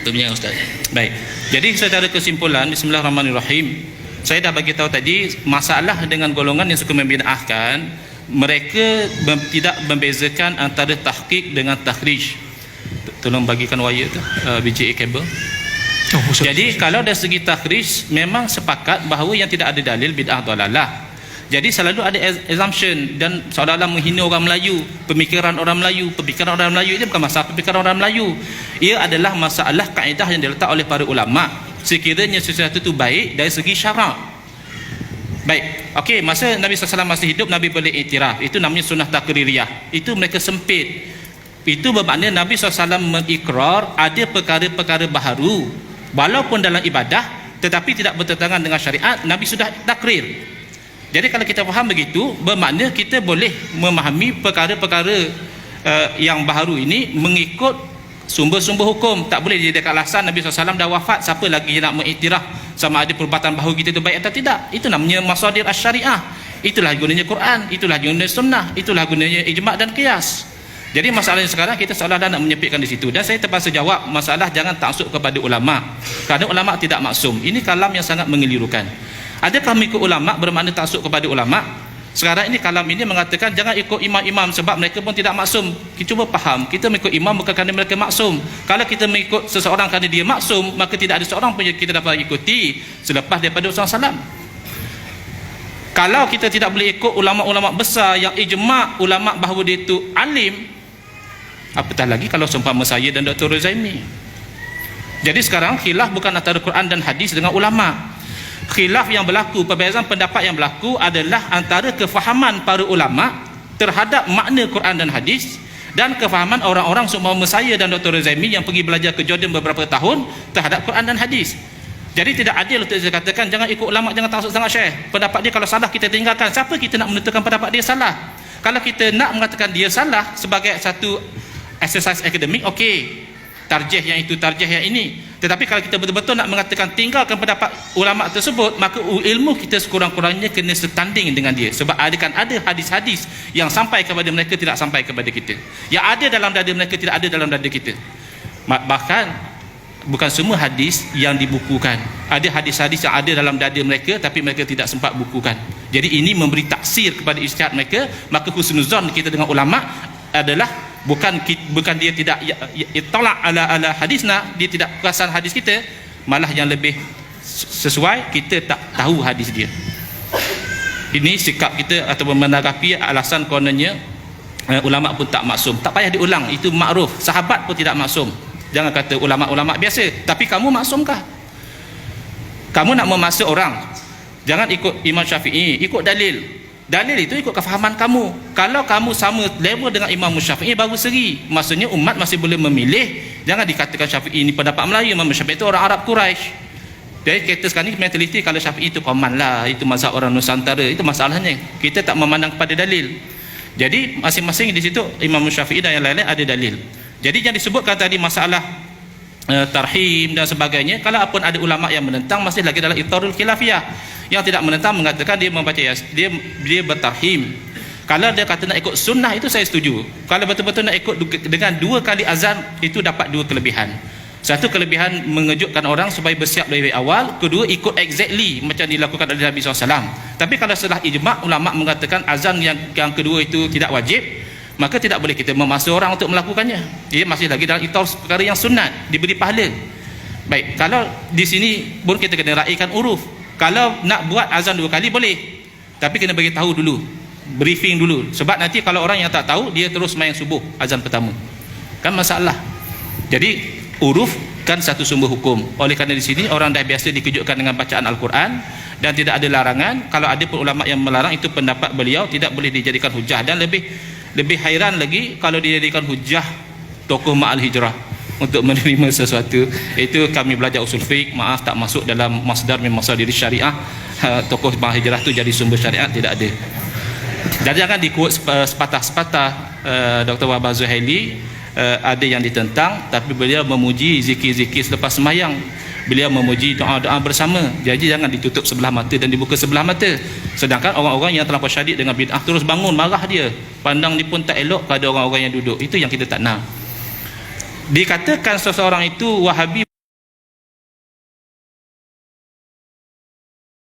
penutupnya Ustaz. Baik. Jadi secara kesimpulan, bismillahirrahmanirrahim, saya dah bagi tahu tadi masalah dengan golongan yang suka membid'ahkan, mereka tidak membezakan antara tahqiq dengan takhrij. Tolong bagikan wire tu, BGA kabel. Jadi kalau dari segi takhrij memang sepakat bahawa yang tidak ada dalil bid'ah dalalah. Jadi selalu ada assumption dan seolah-olah menghina orang Melayu, pemikiran orang Melayu ini bukan masalah pemikiran orang Melayu. Ia adalah masalah kaedah yang diletak oleh para ulama. Sekiranya sesuatu itu baik dari segi syarak. Baik, okey, masa Nabi SAW masih hidup, Nabi boleh iktiraf. Itu namanya sunnah takririyah. Itu mereka sempit. Itu bermakna Nabi SAW mengikrar ada perkara-perkara baharu walaupun dalam ibadah tetapi tidak bertentangan dengan syariat. Nabi sudah takrir. Jadi kalau kita faham begitu, bermakna kita boleh memahami perkara-perkara yang baharu ini mengikut sumber-sumber hukum. Tak boleh dijadikan alasan Nabi SAW dah wafat, siapa lagi nak mengiktiraf sama ada perbuatan baharu kita itu baik atau tidak. Itu namanya masadir asy-syariah. Itulah gunanya Quran, itulah gunanya sunnah, itulah gunanya ijma' dan qiyas. Jadi masalahnya sekarang kita seolah-olah nak menyempitkan di situ. Dan saya terpaksa jawab masalah jangan taksub kepada ulama. Kerana ulama tidak maksum. Ini kalam yang sangat mengelirukan. Adakah mengikut ulama bermakna taksub kepada ulama? Sekarang ini kalam ini mengatakan jangan ikut imam-imam sebab mereka pun tidak maksum. Kita cuba faham, kita mengikut imam bukan kerana mereka maksum. Kalau kita mengikut seseorang kerana dia maksum, maka tidak ada seorang pun yang kita dapat ikuti selepas daripada Rasulullah SAW. Kalau kita tidak boleh ikut ulama-ulama besar yang ijma' ulama bahawa dia itu alim, apatah lagi kalau seumpama saya dan Dr. Zaimi. Jadi sekarang khilaf bukan antara Quran dan hadis dengan ulama. Khilaf yang berlaku, perbezaan pendapat yang berlaku adalah antara kefahaman para ulama terhadap makna Quran dan hadis dan kefahaman orang-orang seumpama saya dan Dr. Zaimi yang pergi belajar ke Jordan beberapa tahun terhadap Quran dan hadis. Jadi tidak adil untuk saya katakan jangan ikut ulama, jangan taksub sangat syekh. Pendapat dia kalau salah kita tinggalkan. Siapa kita nak menentukan pendapat dia salah? Kalau kita nak mengatakan dia salah sebagai satu exercise akademik, okey, tarjih yang itu, tarjih yang ini. Tetapi kalau kita betul-betul nak mengatakan tinggalkan pendapat ulama tersebut, maka ilmu kita sekurang-kurangnya kena setanding dengan dia. Sebab ada hadis-hadis yang sampai kepada mereka tidak sampai kepada kita. Yang ada dalam dada mereka tidak ada dalam dada kita. Bahkan bukan semua hadis yang dibukukan. Ada hadis-hadis yang ada dalam dada mereka tapi mereka tidak sempat bukukan. Jadi ini memberi taksir kepada ijtihad mereka. Maka husnuzan kita dengan ulama adalah bukan dia tidak tolak ala hadisna, dia tidak perasan hadis kita, malah yang lebih sesuai kita tak tahu hadis dia. Ini sikap kita atau menanggapi alasan kononnya ulama pun tak maksum. Tak payah diulang, itu makruf. Sahabat pun tidak maksum. Jangan kata ulama-ulama biasa, tapi kamu maksumkah? Kamu nak memaksa orang, jangan ikut Imam Syafi'i, ikut dalil. Dalil itu ikut kefahaman kamu. Kalau kamu sama level dengan Imam Syafi'i baru seri. Maksudnya umat masih boleh memilih. Jangan dikatakan Syafi'i ini pendapat Melayu, Imam Syafi'i itu orang Arab Quraisy. Jadi kita sekarang ni mentaliti kalau Syafi'i itu common lah, itu mazhab orang Nusantara. Itu masalahnya. Kita tak memandang kepada dalil. Jadi masing-masing di situ Imam Syafi'i dan yang lain-lain ada dalil. Jadi yang disebutkan tadi masalah tarhim dan sebagainya, kalau pun ada ulama yang menentang masih lagi dalam itarul khilafiyah. Yang tidak menentang mengatakan dia membaca dia bertarhim. Kalau dia kata nak ikut sunnah, itu saya setuju. Kalau betul-betul nak ikut dengan 2 kali azan, itu dapat 2 kelebihan. Satu kelebihan mengejutkan orang supaya bersiap dari awal. Kedua, ikut exactly macam dilakukan oleh Nabi SAW. Tapi kalau setelah ijma' ulama mengatakan azan yang kedua itu tidak wajib, maka tidak boleh kita memaksa orang untuk melakukannya. Dia masih lagi dalam itar perkara yang sunat, diberi pahala. Baik, kalau di sini pun kita kena raikan uruf. Kalau nak buat azan 2 kali boleh, tapi kena bagi tahu dulu, briefing dulu. Sebab nanti kalau orang yang tak tahu, dia terus main subuh azan pertama, kan masalah. Jadi uruf kan satu sumber hukum. Oleh kerana di sini orang dah biasa dikejutkan dengan bacaan Al-Quran dan tidak ada larangan. Kalau ada pun ulama yang melarang, itu pendapat beliau, tidak boleh dijadikan hujah. Dan lebih hairan lagi kalau dijadikan hujah tokoh ma'al hijrah untuk menerima sesuatu. Itu kami belajar usul fiqh, maaf tak masuk dalam masdar min masadir syariah. Tokoh ma'al hijrah tu jadi sumber syariat, tidak ada. Dan jangan dikuat sepatah-sepatah. Dr. Wahbah Zuhaili ada yang ditentang, tapi beliau memuji zikir-zikir selepas sembahyang. Beliau memuji doa-doa bersama. Jadi jangan ditutup sebelah mata dan dibuka sebelah mata. Sedangkan orang-orang yang terlampau syadid dengan bid'ah terus bangun, marah dia, pandang dia pun tak elok pada orang-orang yang duduk. Itu yang kita tak nak. Dikatakan seseorang itu Wahabi